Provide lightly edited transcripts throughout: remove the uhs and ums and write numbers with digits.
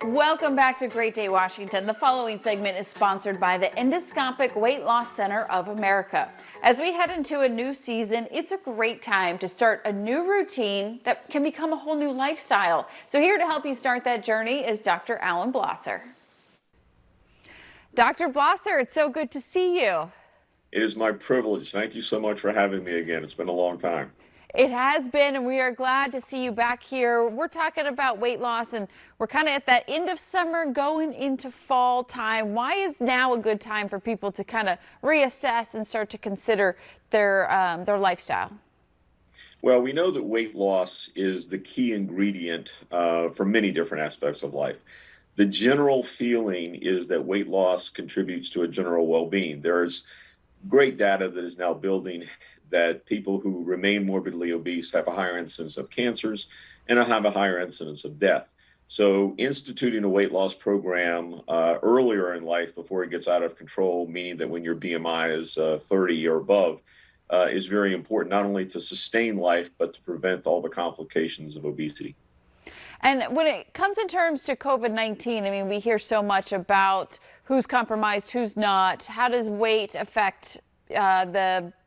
Welcome back to Great Day Washington. The following segment is sponsored by the Endoscopic Weight Loss Center of America. As we head into a new season, it's a great time to start a new routine that can become a whole new lifestyle. So here to help you start that journey is Dr. Alan Blosser. Dr. Blosser, it's so good to see you. It is my privilege. Thank you so much for having me again. It's been a long time. It has been, and we are glad to see you back here. We're talking about weight loss, and we're kind of at that end of summer going into fall time. Why is now a good time for people to kind of reassess and start to consider their lifestyle? Well, we know that weight loss is the key ingredient for many different aspects of life. The general feeling is that weight loss contributes to a general well-being. There's great data that is now building that people who remain morbidly obese have a higher incidence of cancers and have a higher incidence of death. So instituting a weight loss program earlier in life before it gets out of control, meaning that when your BMI is 30 or above, is very important, not only to sustain life, but to prevent all the complications of obesity. And when it comes in terms to COVID-19, I mean, we hear so much about who's compromised, who's not. How does weight affect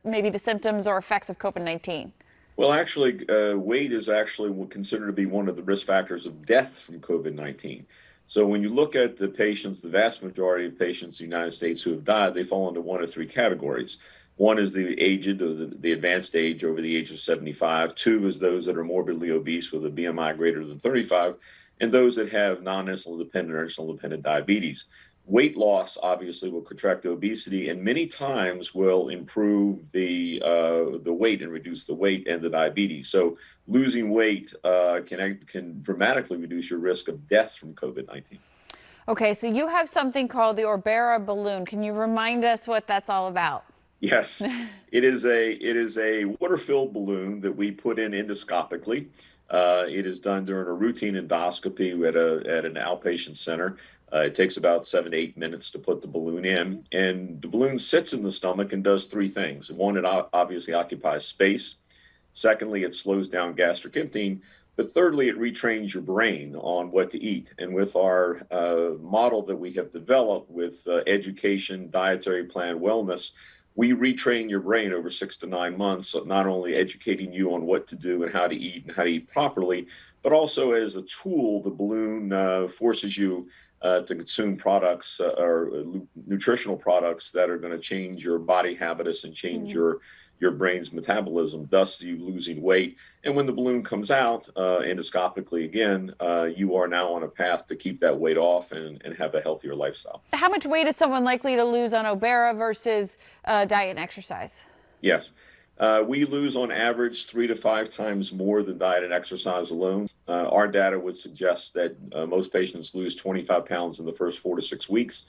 maybe the symptoms or effects of COVID-19? Well, actually, weight is actually considered to be one of the risk factors of death from COVID-19. So when you look at the patients, the vast majority of patients in the United States who have died, they fall into one of three categories. One is the aged, or the advanced age over the age of 75. Two is those that are morbidly obese with a BMI greater than 35, and those that have non-insulin dependent or insulin dependent diabetes. Weight loss obviously will contract obesity, and many times will improve the weight and reduce the weight and the diabetes. So losing weight can dramatically reduce your risk of death from COVID-19. Okay, so you have something called the Orbea Balloon. Can you remind us what that's all about? Yes, it is a water-filled balloon that we put in endoscopically. It is done during a routine endoscopy at an outpatient center. It takes about 7 to 8 minutes to put the balloon in, and the balloon sits in the stomach and does three things. One, it obviously occupies space. Secondly, it slows down gastric emptying. But thirdly, it retrains your brain on what to eat. And with our model that we have developed with education, dietary plan, wellness, we retrain your brain over 6 to 9 months, so not only educating you on what to do and how to eat properly, but also as a tool, the balloon forces you to consume products or nutritional products that are going to change your body habitus and change your brain's metabolism, thus you losing weight. And when the balloon comes out endoscopically again, you are now on a path to keep that weight off and have a healthier lifestyle. How much weight is someone likely to lose on Orbea versus diet and exercise? Yes. We lose on average 3 to 5 times more than diet and exercise alone. Our data would suggest that most patients lose 25 pounds in the first 4 to 6 weeks.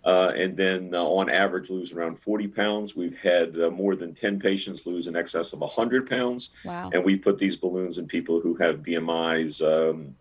And then on average lose around 40 pounds. We've had more than 10 patients lose in excess of 100 pounds. Wow. And we put these balloons in people who have BMIs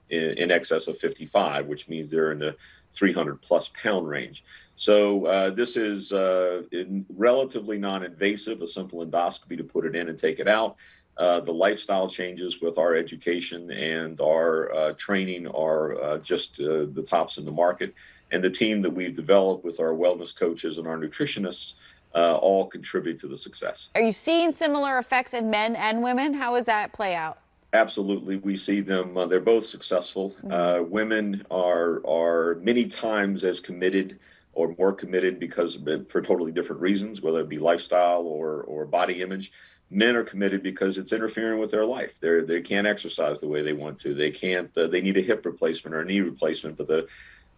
in excess of 55, which means they're in the 300 plus pound range. So this is relatively non-invasive, a simple endoscopy to put it in and take it out. The lifestyle changes with our education and our training are just the tops in the market. And the team that we've developed with our wellness coaches and our nutritionists all contribute to the success. Are you seeing similar effects in men and women? How does that play out? Absolutely. We see them. They're both successful. Women are many times as committed or more committed because for totally different reasons, whether it be lifestyle or body image. Men are committed because it's interfering with their life. They can't exercise the way they want to. They can't. They need a hip replacement or a knee replacement, but the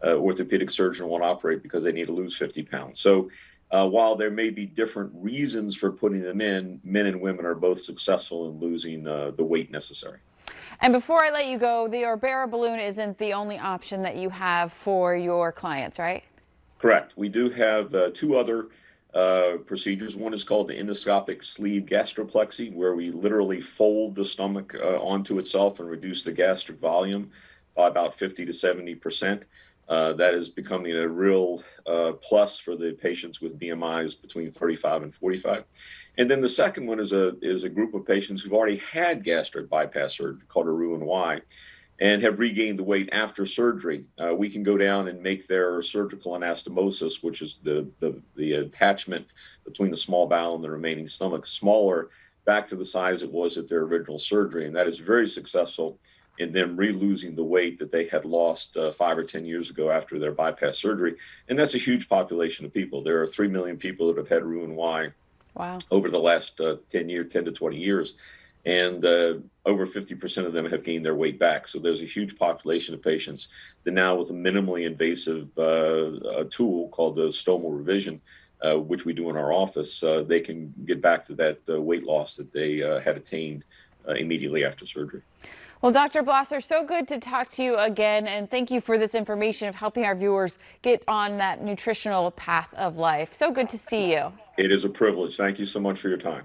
orthopedic surgeon won't operate because they need to lose 50 pounds. So while there may be different reasons for putting them in, men and women are both successful in losing the weight necessary. And before I let you go, the Orbea Balloon isn't the only option that you have for your clients, right? Correct. We do have 2 other procedures. One is called the endoscopic sleeve gastroplex, where we literally fold the stomach onto itself and reduce the gastric volume by about 50 to 70%. That is becoming a real plus for the patients with BMIs between 35 and 45. And then the second one is a group of patients who've already had gastric bypass surgery called a Roux-en-Y. and have regained the weight after surgery. We can go down and make their surgical anastomosis, which is the attachment between the small bowel and the remaining stomach, smaller, back to the size it was at their original surgery. And that is very successful in them re-losing the weight that they had lost 5 or 10 years ago after their bypass surgery. And that's a huge population of people. There are 3 million people that have had Roux-en-Y over the last 10 to 20 years. And over 50% of them have gained their weight back. So there's a huge population of patients that now, with a minimally invasive tool called the stomal revision, which we do in our office, they can get back to that weight loss that they had attained immediately after surgery. Well, Dr. Blosser, so good to talk to you again, and thank you for this information of helping our viewers get on that nutritional path of life. So good to see you. It is a privilege. Thank you so much for your time.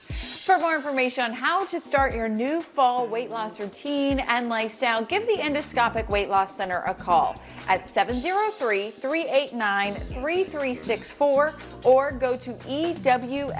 For more information on how to start your new fall weight loss routine and lifestyle, give the Endoscopic Weight Loss Center a call at 703-389-3364 or go to EWLCA.com.